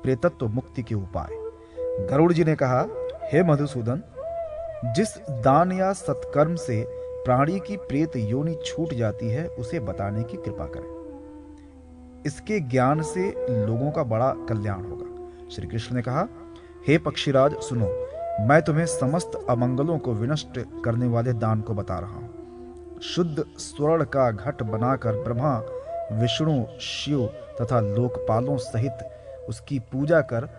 प्रेतत्व मुक्ति के उपाय। गरुड़ जी ने कहा, हे मधुसूदन, जिस दान या सत्कर्म से प्राणी की प्रेत योनि छूट जाती है उसे बताने की कृपा करें। इसके ज्ञान से लोगों का बड़ा कल्याण होगा। श्री कृष्ण ने कहा, हे पक्षीराज सुनो, मैं तुम्हें समस्त अमंगलों को विनष्ट करने वाले दान को बता रहा हूं। शुद्ध स्वर्ण का घट बनाकर ब्रह्मा, विष्णु, शिव तथा लोकपालों सहित उसकी पूजा कर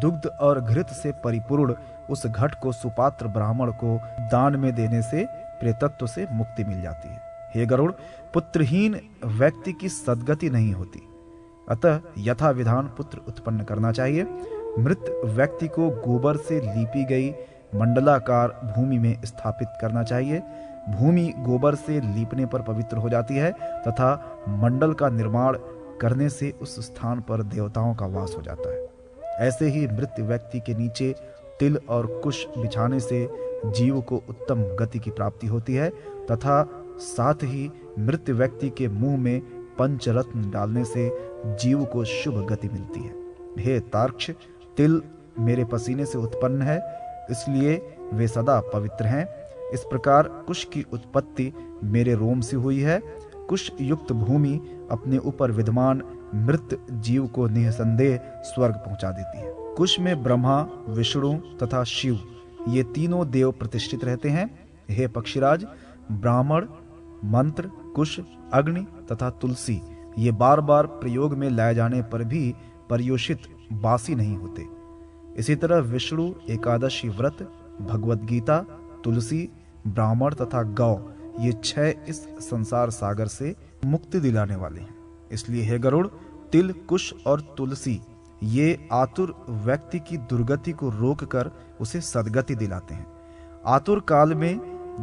दुग्ध और घृत से परिपूर्ण उस घट को सुपात्र ब्राह्मण को दान में देने से प्रेतत्व से मुक्ति मिल जाती है। हे गरुड़, पुत्रहीन व्यक्ति की सद्गति नहीं होती, अतः यथा विधान पुत्र उत्पन्न करना चाहिए। मृत व्यक्ति को गोबर से लीपी गई मंडलाकार भूमि में स्थापित करना चाहिए। भूमि गोबर से लीपने पर पवित्र हो जाती है तथा मंडल का निर्माण करने से उस स्थान पर देवताओं का वास हो जाता है। ऐसे ही मृत व्यक्ति के नीचे तिल और कुश बिछाने से जीव को उत्तम गति की प्राप्ति होती है तथा साथ ही मृत व्यक्ति के मुंह में पंचरत्न डालने से जीव को शुभ गति मिलती है। हे तार्क्ष, तिल मेरे पसीने से उत्पन्न है, इसलिए वे सदा पवित्र हैं। इस प्रकार कुश की उत्पत्ति मेरे रोम से हुई है। कुश युक्त भूमि अपने ऊपर विद्यमान मृत जीव को निःसंदेह स्वर्ग पहुंचा देती है। कुश में ब्रह्मा, विष्णु तथा शिव ये तीनों देव प्रतिष्ठित रहते हैं। हे पक्षीराज, ब्राह्मण, मंत्र, कुश, अग्नि तथा तुलसी ये बार बार प्रयोग में लाए जाने पर भी पर्युषित बासी नहीं होते। इसी तरह विष्णु, एकादशी व्रत, भगवत गीता, तुलसी, ब्राह्मण तथा गौ ये 6 इस संसार सागर से मुक्ति दिलाने वाले हैं। इसलिए हे गरुड़, तिल, कुश और तुलसी ये आतुर व्यक्ति की दुर्गति को रोककर उसे सद्गति दिलाते हैं। आतुर काल में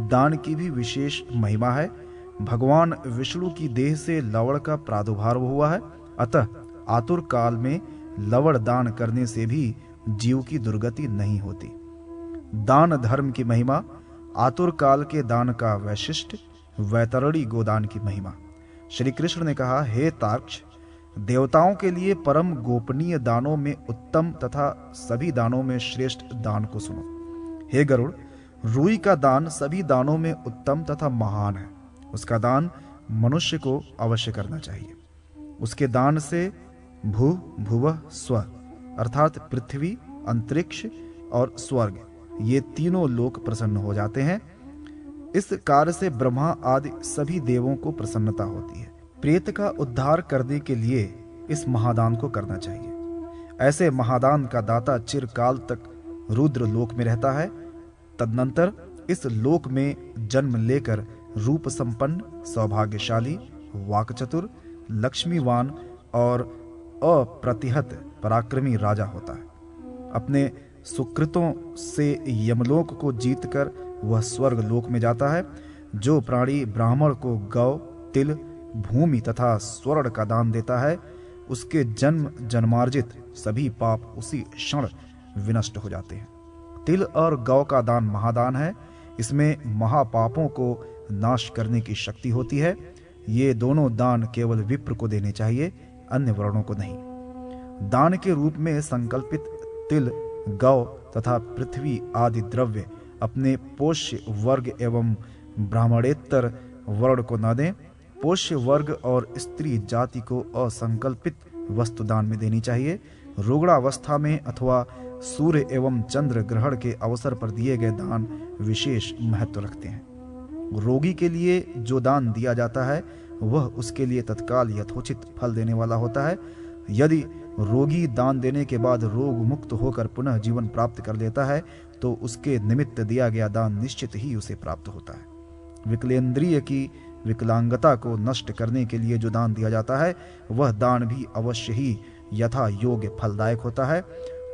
दान की भी विशेष महिमा है। भगवान विष्णु की देह से लवण का प्रादुर्भाव हुआ है, अतः आतुर काल में लवण दान करने से भी जीव की दुर्गति नहीं होती। दान धर्म की महिमा, आतुर काल के दान का वैशिष्ट, वैतरणी गोदान की महिमा। श्री कृष्ण ने कहा, हे तार्क्ष, देवताओं के लिए परम गोपनीय दानों में उत्तम तथा सभी दानों में श्रेष्ठ दान को सुनो। हे गरुड़, रूई का दान सभी दानों में उत्तम तथा महान है। उसका दान मनुष्य को अवश्य करना चाहिए। उसके दान से भू, भुवः, स्व अर्थात पृथ्वी, अंतरिक्ष और स्वर्ग ये तीनों लोक प्रसन्न हो जाते हैं। इस कार्य से ब्रह्मा आदि सभी देवों को प्रसन्नता होती है। प्रेत का उद्धार करने के लिए इस महादान को करना चाहिए। ऐसे महादान का दाता चिरकाल तक रुद्र लोक में रहता है। तदनंतर इस लोक में जन्म लेकर रूप संपन्न, सौभाग्यशाली, वाक्चतुर, लक्ष्मीवान और अप्रतिहत पराक्रमी राजा होता है। अपने सुकृतों से यमलोक को जीतकर वह स्वर्ग लोक में जाता है। जो प्राणी ब्राह्मण को गौ, तिल, भूमि तथा स्वर्ण का दान देता है, उसके जन्म जन्मार्जित सभी पाप उसी क्षण विनष्ट हो जाते हैं। तिल और गौ का दान महादान है। इसमें महापापों को नाश करने की शक्ति होती है। ये दोनों दान केवल विप्र को देने चाहिए, अन्य वर्णों को नहीं। दान के रूप में संकल्पित तिल, गौ तथा पृथ्वी आदि द्रव्य अपने पोष्य वर्ग एवं ब्राह्मणेतर वर्ण को न दें। पोष्य वर्ग और स्त्री जाति को असंकल्पित वस्तु दान में देनी चाहिए। रुग्णावस्था में अथवा सूर्य एवं चंद्र ग्रहण के अवसर पर दिए गए दान विशेष महत्व रखते हैं। रोगी के लिए जो दान दिया जाता है वह उसके लिए तत्काल यथोचित फल देने वाला होता है। यदि रोगी दान देने के बाद रोग मुक्त होकर पुनः जीवन प्राप्त कर लेता है तो उसके निमित्त दिया गया दान निश्चित ही उसे प्राप्त होता है। विकलेंद्रिय की विकलांगता को नष्ट करने के लिए जो दान दिया जाता है वह दान भी अवश्य ही यथा योग्य फलदायक होता है।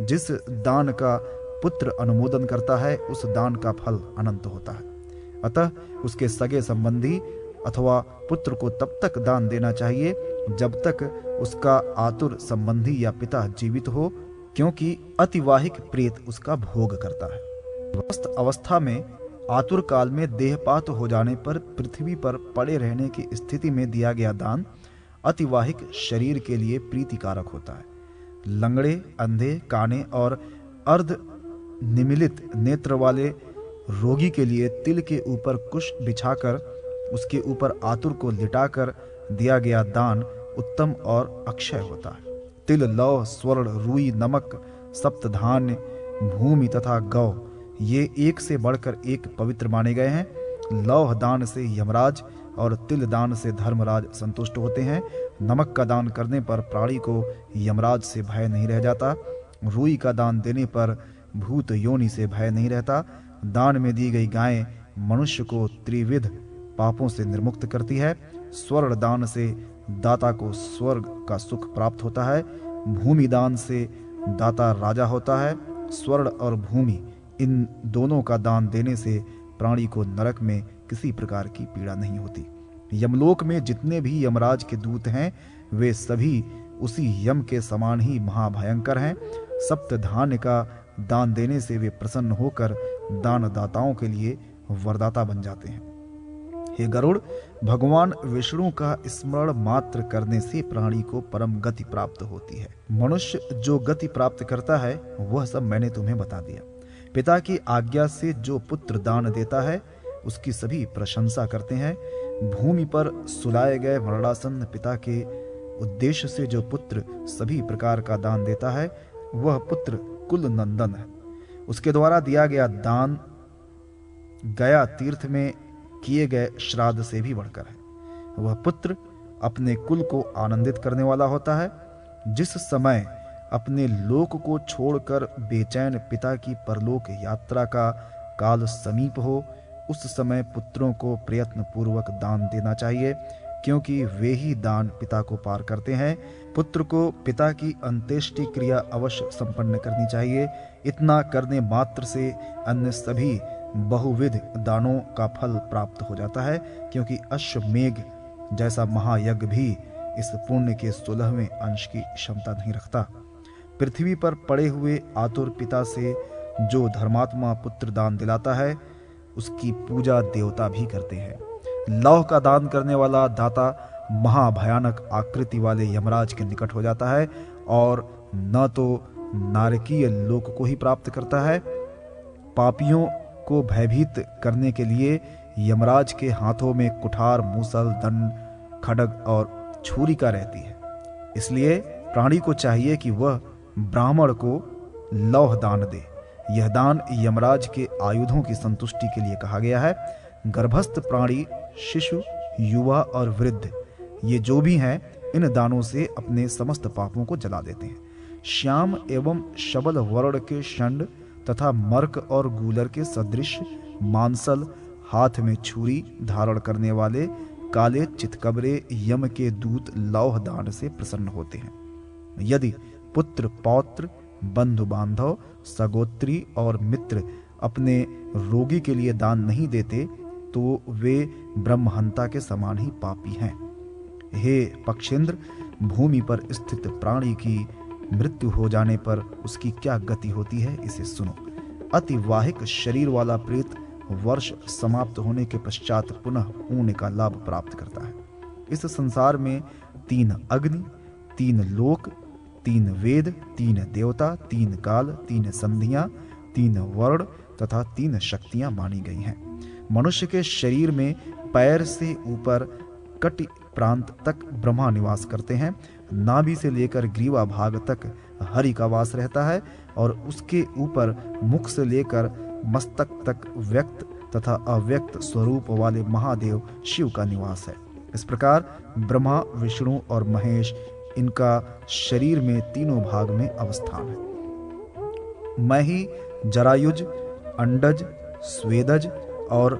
जिस दान का पुत्र अनुमोदन करता है उस दान का फल अनंत होता है। अतः उसके सगे संबंधी अथवा पुत्र को तब तक दान देना चाहिए जब तक उसका आतुर संबंधी या पिता जीवित हो, क्योंकि अतिवाहिक प्रेत उसका भोग करता है। स्वस्थ अवस्था में आतुर काल में देहपात हो जाने पर पृथ्वी पर पड़े रहने की स्थिति में दिया गया दान अतिवाहिक शरीर के लिए प्रीतिकारक होता है। लंगड़े, अंधे, काने और अर्ध निमिलित नेत्र वाले रोगी के लिए तिल के ऊपर कुश बिछाकर उसके ऊपर आतुर को लिटाकर दिया गया दान उत्तम और अक्षय होता है। तिल, लौह, स्वर्ण, रुई, नमक, सप्तधान्य, भूमि तथा गौ ये एक से बढ़कर एक पवित्र माने गए हैं। लौह दान से यमराज और तिल दान से धर्मराज संतुष्ट होते हैं। नमक का दान करने पर प्राणी को यमराज से भय नहीं रह जाता। रुई का दान देने पर भूत योनि से भय नहीं रहता। दान में दी गई गायें मनुष्य को त्रिविध पापों से निर्मुक्त करती है। स्वर्ण दान से दाता को स्वर्ग का सुख प्राप्त होता है। भूमि दान से दाता राजा होता है। स्वर्ण और भूमि इन दोनों का दान देने से प्राणी को नरक में किसी प्रकार की पीड़ा नहीं होती। यमलोक में जितने भी यमराज के दूत हैं वे सभी उसी यम के समान ही महाभयंकर हैं। सप्तधान्य का दान देने से वे प्रसन्न होकर दानदाताओं के लिए वरदाता बन जाते हैं। हे गरुड़, भगवान विष्णु का स्मरण मात्र करने से प्राणी को परम गति प्राप्त होती है। मनुष्य जो गति प्राप्त करता है वह सब मैंने तुम्हें बता दिया। पिता की आज्ञा से जो पुत्र दान देता है उसकी सभी प्रशंसा करते हैं। भूमि पर सुलाए गए मरणासन पिता के उद्देश्य से जो पुत्र सभी प्रकार का दान देता है वह पुत्र कुल नंदन है। उसके द्वारा दिया गया दान गया तीर्थ में किए गए श्राद्ध से भी बढ़कर है। वह पुत्र अपने कुल को आनंदित करने वाला होता है। जिस समय अपने लोक को छोड़कर बेचैन पिता की परलोक यात्रा का काल समीप हो उस समय पुत्रों को प्रयत्न पूर्वक दान देना चाहिए, क्योंकि वे ही दान पिता को पार करते हैं। पुत्र को पिता की अंत्येष्टि क्रिया अवश्य संपन्न करनी चाहिए। इतना करने मात्र से अन्य सभी बहुविध दानों का फल प्राप्त हो जाता है, क्योंकि अश्वमेघ जैसा महायज्ञ भी इस पुण्य के 16वें अंश की क्षमता नहीं रखता। पृथ्वी पर पड़े हुए आतुर पिता से जो धर्मात्मा पुत्र दान दिलाता है उसकी पूजा देवता भी करते हैं। लौह का दान करने वाला दाता महाभयानक आकृति वाले यमराज के निकट हो जाता है और न तो नारकीय लोक को ही प्राप्त करता है। पापियों को भयभीत करने के लिए यमराज के हाथों में कुठार, मूसल, दंड, खड्ग और छुरिका रहती है। इसलिए प्राणी को चाहिए कि वह ब्राह्मण को लौह दान दे। यह दान यमराज के आयुधों की संतुष्टि के लिए कहा गया है। गर्भस्थ प्राणी, शिशु, युवा और वृद्ध ये जो भी हैं इन दानों से अपने समस्त पापों को जला देते हैं। श्याम एवं शबल वर्ण के षंड तथा मर्क और गूलर के सदृश मांसल, हाथ में छुरी धारण करने वाले काले चितकबरे यम के दूत लौह दान से प्रसन्न होते हैं। यदि पुत्र, पौत्र, बंधु बांधव, सगोत्री और मित्र अपने रोगी के लिए दान नहीं देते तो वे ब्रह्महंता के समान ही पापी हैं। हे पक्षेंद्र, भूमि पर स्थित प्राणी की मृत्यु हो जाने पर उसकी क्या गति होती है इसे सुनो। अतिवाहिक शरीर वाला प्रेत वर्ष समाप्त होने के पश्चात पुनः पुण्य का लाभ प्राप्त करता है। इस संसार में 3 अग्नि, 3 लोक, 3 वेद, 3 देवता, 3 काल, 3 संधियां, 3 वर्ण तथा 3 शक्तियां मानी गई हैं। मनुष्य के शरीर में पैर से ऊपर कटि प्रांत तक ब्रह्मा निवास करते हैं। नाभि से लेकर ग्रीवा भाग तक हरि का वास रहता है और उसके ऊपर मुख से लेकर मस्तक तक व्यक्त तथा अव्यक्त स्वरूप वाले महादेव शिव का निवास है। इस प्रकार ब्रह्मा, विष्णु और महेश इनका शरीर में तीनों भाग में अवस्थान है। मैं ही जरायुज, अंडज, स्वेदज और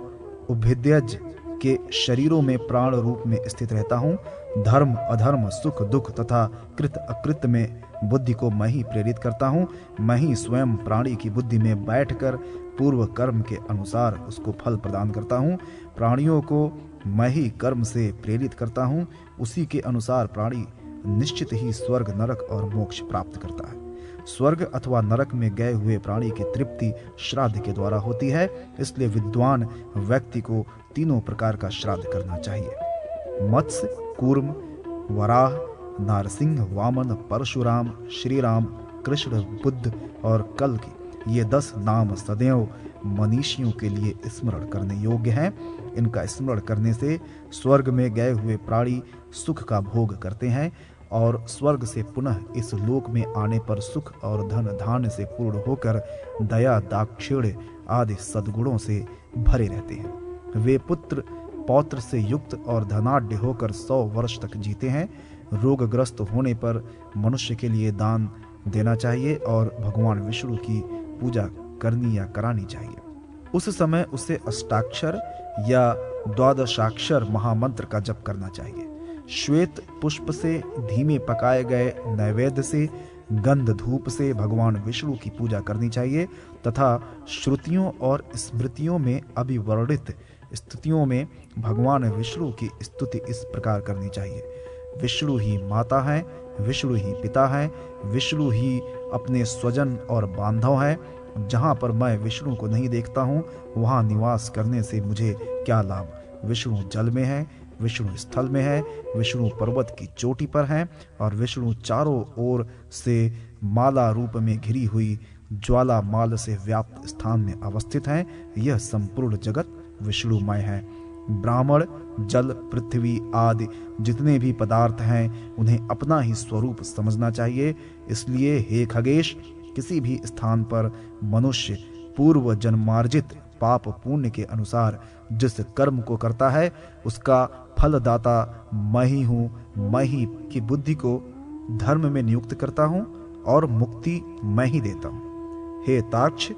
उभिद्यज के शरीरों में प्राण रूप में स्थित रहता हूँ। धर्म, अधर्म, सुख, दुख तथा कृत अकृत में बुद्धि को मैं ही प्रेरित करता हूँ। मैं ही स्वयं प्राणी की बुद्धि में बैठकर पूर्व कर्म के अनुसार उसको फल प्रदान करता हूँ। प्राणियों को मैं ही कर्म से प्रेरित करता हूँ। उसी के अनुसार प्राणी निश्चित ही स्वर्ग, नरक और मोक्ष प्राप्त करता है। स्वर्ग अथवा नरक में गए हुए प्राणी की तृप्ति श्राद्ध के द्वारा होती है। इसलिए विद्वान व्यक्ति को तीनों प्रकार का श्राद्ध करना चाहिए। मत्स्य, कूर्म, वराह, नारसिंह, वामन, परशुराम, श्री राम, कृष्ण, बुद्ध और कल के ये 10 नाम सदैव मनीषियों के लिए स्मरण करने योग्य हैं। इनका स्मरण करने से स्वर्ग में गए हुए प्राणी सुख का भोग करते हैं और स्वर्ग से पुनः इस लोक में आने पर सुख और धन धान्य से पूर्ण होकर दया, दाक्षिण्य आदि सद्गुणों से भरे रहते हैं। वे पुत्र पौत्र से युक्त और धनाढ्य होकर 100 वर्ष तक जीते हैं। रोगग्रस्त होने पर मनुष्य के लिए दान देना चाहिए और भगवान विष्णु की पूजा करनी या करानी चाहिए। उस समय उसे अष्टाक्षर या 12 महामंत्र का जप करना चाहिए। श्वेत पुष्प से, धीमे पकाए गए नैवेद्य से, गंध धूप से भगवान विष्णु की पूजा करनी चाहिए तथा श्रुतियों और स्मृतियों में अभिवर्णित स्तुतियों में भगवान विष्णु की स्तुति इस प्रकार करनी चाहिए। विष्णु ही माता है, विष्णु ही पिता है, विष्णु ही अपने स्वजन और बांधव है। जहाँ पर मैं विष्णु को नहीं देखता हूँ वहाँ निवास करने से मुझे क्या लाभ। विष्णु जल में है, विष्णु स्थल में है, विष्णु पर्वत की चोटी पर है और विष्णु चारों ओर से माला रूप में घिरी हुई ज्वाला माल से व्याप्त स्थान में अवस्थित है। यह संपूर्ण जगत विष्णुमय है। ब्राह्मण जल, पृथ्वी आदि जितने भी पदार्थ हैं उन्हें अपना ही स्वरूप समझना चाहिए। इसलिए हे खगेश, किसी भी स्थान पर मनुष्य पूर्व जन्मार्जित पाप पुण्य के अनुसार जिस कर्म को करता है उसका फलदाता मैं ही हूँ। मैं ही की बुद्धि को धर्म में नियुक्त करता हूँ और मुक्ति मैं ही देता हूँ। हे ताक्ष,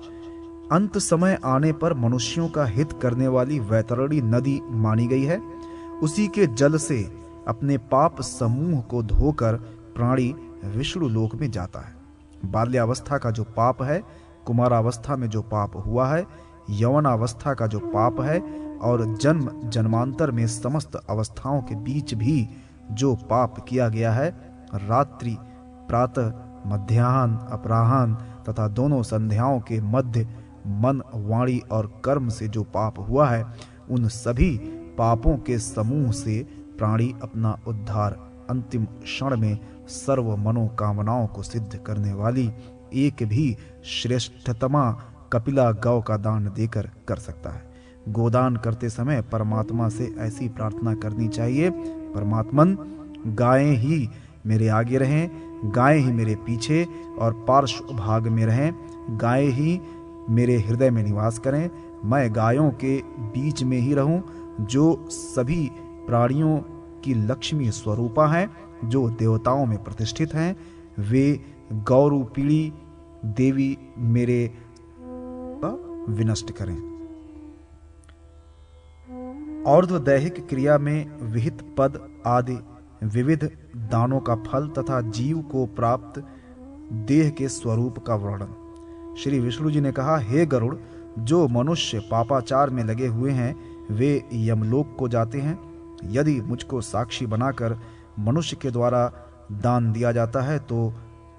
अंत समय आने पर मनुष्यों का हित करने वाली वैतरणी नदी मानी गई है। उसी के जल से अपने पाप समूह को धोकर प्राणी विष्णु लोक में जाता है। बाल्यावस्था का जो पाप है, कुमारावस्था में जो पाप हुआ है, यौवनावस्था का जो पाप है और जन्म जन्मांतर में समस्त अवस्थाओं के बीच भी जो पाप किया गया है, रात्रि, प्रातः, मध्याह्न, अपराह्न तथा दोनों संध्याओं के मध्य मन, वाणी और कर्म से जो पाप हुआ है, उन सभी पापों के समूह से प्राणी अपना उद्धार अंतिम क्षण में सर्व मनोकामनाओं को सिद्ध करने वाली एक भी श्रेष्ठतमा कपिला गौ का दान देकर कर सकता है। गोदान करते समय परमात्मा से ऐसी प्रार्थना करनी चाहिए, परमात्मन, गायें ही मेरे आगे रहें, गायें ही मेरे पीछे और पार्श्व भाग में रहें, गायें ही मेरे हृदय में निवास करें, मैं गायों के बीच में ही रहूं, जो सभी प्राणियों की लक्ष्मी स्वरूपा हैं, जो देवताओं में प्रतिष्ठित हैं। वे गौरूपिणी देवी मेरे विनष्ट करें। और्ध्वदैहिक क्रिया में विहित पद आदि विविध दानों का फल तथा जीव को प्राप्त देह के स्वरूप का वर्णन। श्री विष्णु जी ने कहा, हे गरुड़, जो मनुष्य पापाचार में लगे हुए हैं वे यमलोक को जाते हैं। यदि मुझको साक्षी बनाकर मनुष्य के द्वारा दान दिया जाता है तो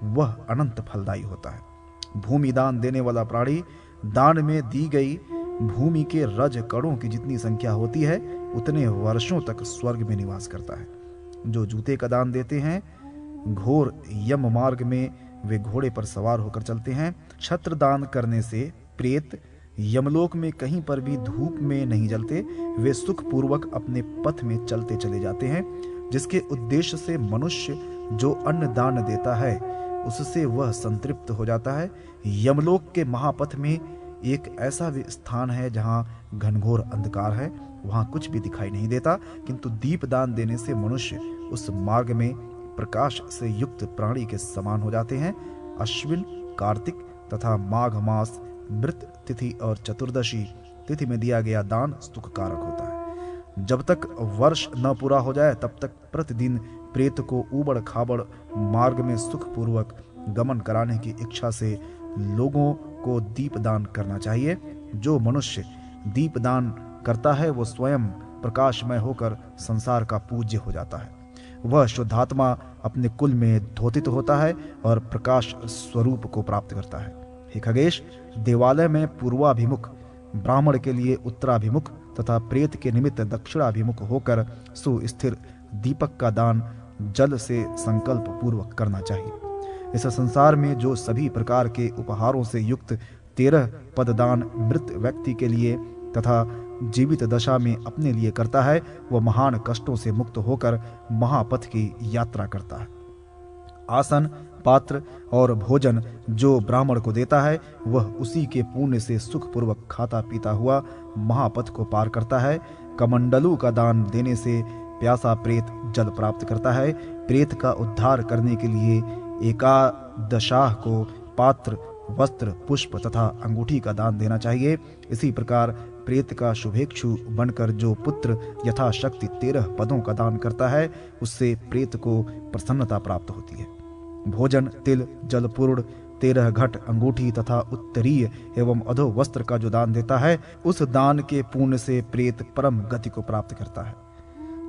वह अनंत फलदायी होता है। भूमि दान देने वाला प्राणी दान में दी गई भूमि के रज कणों की जितनी संख्या होती है उतने वर्षों तक स्वर्ग में निवास करता है। जो जूते का दान देते हैं, घोर यम मार्ग में वे घोड़े पर सवार होकर चलते हैं। छत्र दान करने से प्रेत यमलोक में कहीं पर भी धूप में नहीं जलते, वे सुख पूर्वक अपने पथ में चलते चले जाते हैं। जिसके उद्देश्य से मनुष्य जो अन्न दान देता है उससे वह संतृप्त हो जाता है। यमलोक के महापथ में एक ऐसा भी स्थान है जहाँ घनघोर अंधकार है, वहाँ कुछ भी दिखाई नहीं देता, किंतु दीप दान देने से मनुष्य उस मार्ग में प्रकाश से युक्त प्राणी के समान हो जाते हैं। अश्विन, कार्तिक तथा माघ मास, मृत तिथि और चतुर्दशी तिथि में दिया गया दान सुखकारक होता है। जब तक वर्ष न पूरा हो जाए तब तक प्रतिदिन प्रेत को ऊबड़ खाबड़ मार्ग में सुखपूर्वक गमन कराने की इच्छा से लोगों को दीप दान करना चाहिए। जो मनुष्य दीप दान करता है वो स्वयं प्रकाशमय होकर संसार का पूज्य हो जाता है। वह शुद्धात्मा अपने कुल में धोतित होता है और प्रकाश स्वरूप को प्राप्त करता है। हे खगेश, देवालय में पूर्वाभिमुख, ब्राह्मण के लिए उत्तराभिमुख तथा प्रेत के निमित्त दक्षिणाभिमुख होकर सुस्थिर दीपक का दान जल से संकल्प पूर्वक करना चाहिए। इस संसार में जो सभी प्रकार के उपहारों से युक्त 13 पददान मृत व्यक्ति के लिए तथा जीवित दशा में अपने लिए करता है, वह महान कष्टों से मुक्त होकर महापथ की यात्रा करता है। आसन, पात्र और भोजन जो ब्राह्मण को देता है, वह उसी के पुण्य से सुखपूर्वक खाता पीता हुआ महापथ को पार करता है। कमंडलू का दान देने से प्यासा प्रेत जल प्राप्त करता है। प्रेत का उद्धार करने के लिए एकादशाह को पात्र, वस्त्र, पुष्प तथा अंगूठी का दान देना चाहिए। इसी प्रकार प्रेत का शुभेक्षु बनकर जो पुत्र यथाशक्ति 13 पदों का दान करता है, उससे प्रेत को प्रसन्नता प्राप्त होती है। भोजन, तिल, जलपूर्ण, 13 घट, अंगूठी तथा उत्तरीय एवं अधो वस्त्र का जो दान देता है, उस दान के पुण्य से प्रेत परम गति को प्राप्त करता है।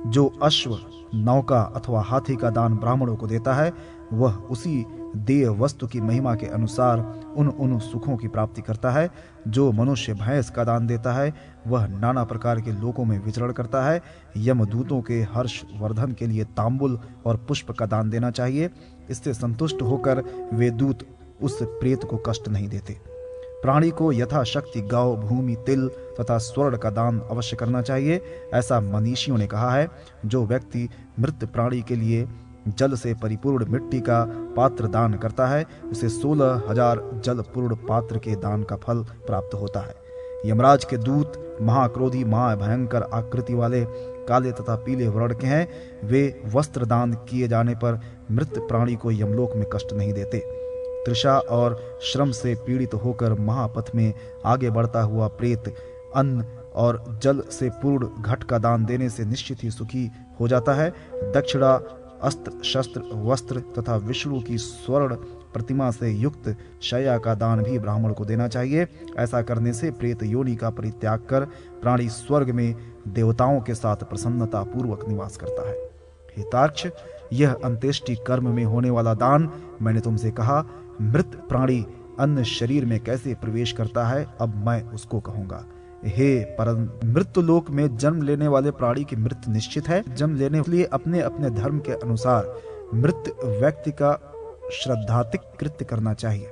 जो अश्व, नौका अथवा हाथी का दान ब्राह्मणों को देता है, वह उसी देय वस्तु की महिमा के अनुसार उन सुखों की प्राप्ति करता है। जो मनुष्य भैंस का दान देता है, वह नाना प्रकार के लोकों में विचरण करता है। यमदूतों के हर्ष वर्धन के लिए तांबुल और पुष्प का दान देना चाहिए। इससे संतुष्ट होकर वे दूत उस प्रेत को कष्ट नहीं देते। प्राणी को यथाशक्ति गौ, भूमि, तिल तथा स्वर्ण का दान अवश्य करना चाहिए, ऐसा मनीषियों ने कहा है। जो व्यक्ति मृत प्राणी के लिए जल से परिपूर्ण मिट्टी का पात्र दान करता है, उसे 16,000 जलपूर्ण पात्र के दान का फल प्राप्त होता है। यमराज के दूत महाक्रोधी, महाभयंकर आकृति वाले, काले तथा पीले वर्ण के हैं। वे वस्त्र दान किए जाने पर मृत प्राणी को यमलोक में कष्ट नहीं देते। तृषा और श्रम से पीड़ित होकर महापथ में आगे बढ़ता हुआ प्रेत अन्न और जल से पूर्ण घट का दान देने से निश्चित ही सुखी हो जाता है। दक्षिणा, अस्त्र, शस्त्र, वस्त्र तथा विष्णु की स्वर्ण प्रतिमा से युक्त शय्या का दान भी ब्राह्मण को देना चाहिए। ऐसा करने से प्रेत योनि का परित्याग कर प्राणी स्वर्ग में देवताओं के साथ प्रसन्नता पूर्वक निवास करता है। हे तार्क्ष, यह अंत्येष्टि कर्म में होने वाला दान मैंने तुमसे कहा। मृत प्राणी अन्य शरीर में कैसे प्रवेश करता है, अब मैं उसको कहूंगा। हे परम, मृत्यु लोक में जन्म लेने वाले प्राणी की मृत्यु निश्चित है। जन्म लेने के लिए अपने अपने धर्म के अनुसार मृत व्यक्ति का श्रद्धातिक कृत्य करना चाहिए।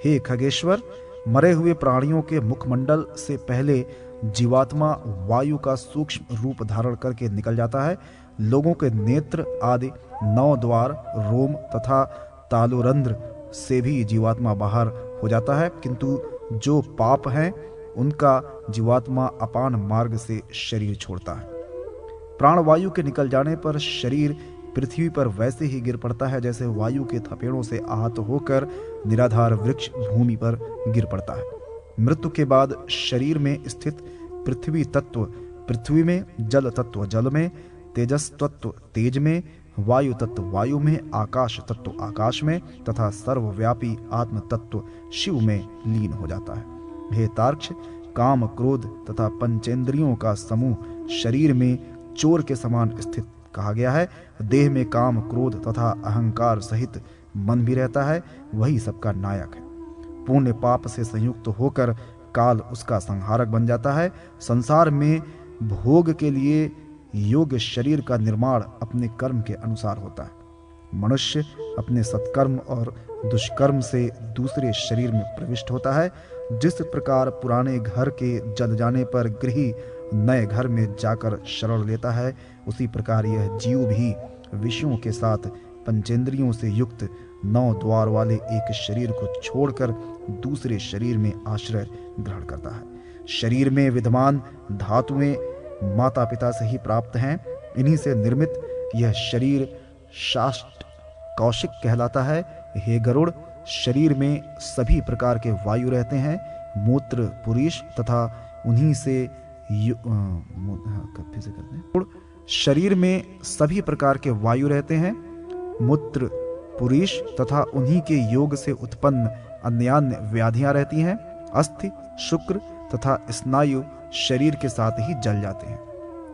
हे खगेश्वर, मरे हुए प्राणियों के मुखमंडल से पहले जीवात्मा वायु का सूक्ष्म रूप धारण करके निकल जाता है। लोगों के नेत्र आदि 9 द्वार, रोम तथा तालुरंध्र से भी जीवात्मा बाहर हो जाता है, किंतु जो पाप हैं उनका जीवात्मा अपान मार्ग से शरीर छोड़ता है। प्राणवायु के निकल जाने पर शरीर पृथ्वी पर वैसे ही गिर पड़ता है जैसे वायु के थपेड़ों से आहत होकर निराधार वृक्ष भूमि पर गिर पड़ता है। मृत्यु के बाद शरीर में स्थित पृथ्वी तत्व पृथ्वी में, जल तत्व जल में, तेजस तत्व तेज में, वायु तत्व वायु में, आकाश तत्व आकाश में तथा सर्वव्यापी आत्म तत्व शिव में लीन हो जाता है। हे तार्क्ष, काम, क्रोध तथा पंचेंद्रियों का समूह शरीर में चोर के समान स्थित कहा गया है। देह में काम, क्रोध तथा अहंकार सहित मन भी रहता है, वही सबका नायक है। पुण्य पाप से संयुक्त होकर काल उसका संहारक बन जाता है। संसार में भोग के लिए योग्य शरीर का निर्माण अपने कर्म के अनुसार होता है। मनुष्य अपने सत्कर्म और दुष्कर्म से दूसरे शरीर में प्रविष्ट होता है। जिस प्रकार पुराने घर के जल जाने पर गृही नए घर में जाकर शरण लेता है, उसी प्रकार यह जीव भी विषयों के साथ पंचेंद्रियों से युक्त 9 द्वार वाले एक शरीर को छोड़कर दूसरे शरीर में आश्रय ग्रहण करता है। शरीर में विद्यमान धातुएं माता पिता से ही प्राप्त हैं। इन्हीं से निर्मित यह शरीर शाष्ट कौशिक कहलाता है। हे गरुड़, शरीर में सभी प्रकार के वायु रहते हैं। मूत्र पुरुष तथा उन्हीं से शरीर में सभी प्रकार के वायु रहते हैं। मूत्र पुरुष तथा उन्हीं के योग से उत्पन्न अन्य व्याधियां रहती हैं। अस्थि, शुक्र तथा स्नायु शरीर के साथ ही जल जाते हैं।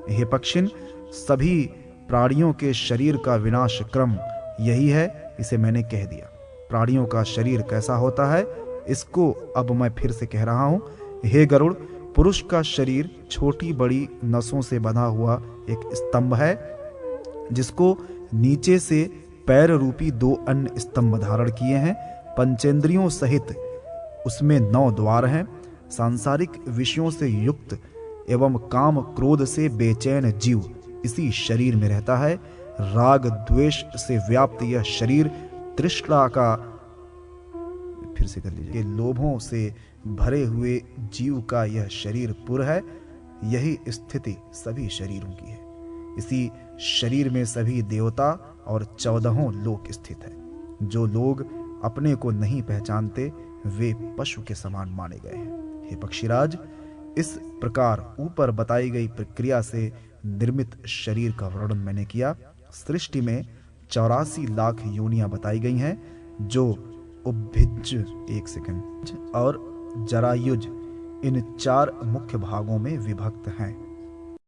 हे पक्षिन, सभी प्राणियों के शरीर का विनाश क्रम यही है, इसे मैंने कह दिया। प्राणियों का शरीर कैसा होता है, इसको अब मैं फिर से कह रहा हूं। हे गरुड़, पुरुष का शरीर छोटी बड़ी नसों से बंधा हुआ एक स्तंभ है। जिसको नीचे से पैर रूपी 2 अन्य स्तंभ धारण किए हैं। पंचेंद्रियों सहित उसमें 9 द्वार हैं। सांसारिक विषयों से युक्त एवं काम क्रोध से बेचैन जीव इसी शरीर में रहता है। राग द्वेष से व्याप्त यह शरीर तृष्णा का, फिर से कर लीजिए, लोभों से भरे हुए जीव का यह शरीर पुर है। यही स्थिति सभी शरीरों की है। इसी शरीर में सभी देवता और 14 लोक स्थित हैं। जो लोग अपने को नहीं पहचानते वे पशु के समान माने गए हैं। हे पक्षीराज, इस प्रकार ऊपर बताई गई प्रक्रिया से निर्मित शरीर का वर्णन मैंने किया। सृष्टि में 84 लाख योनियां बताई गई हैं, जो उभ्भिज, एक सेकंड, और जरायुज इन 4 मुख्य भागों में विभक्त हैं।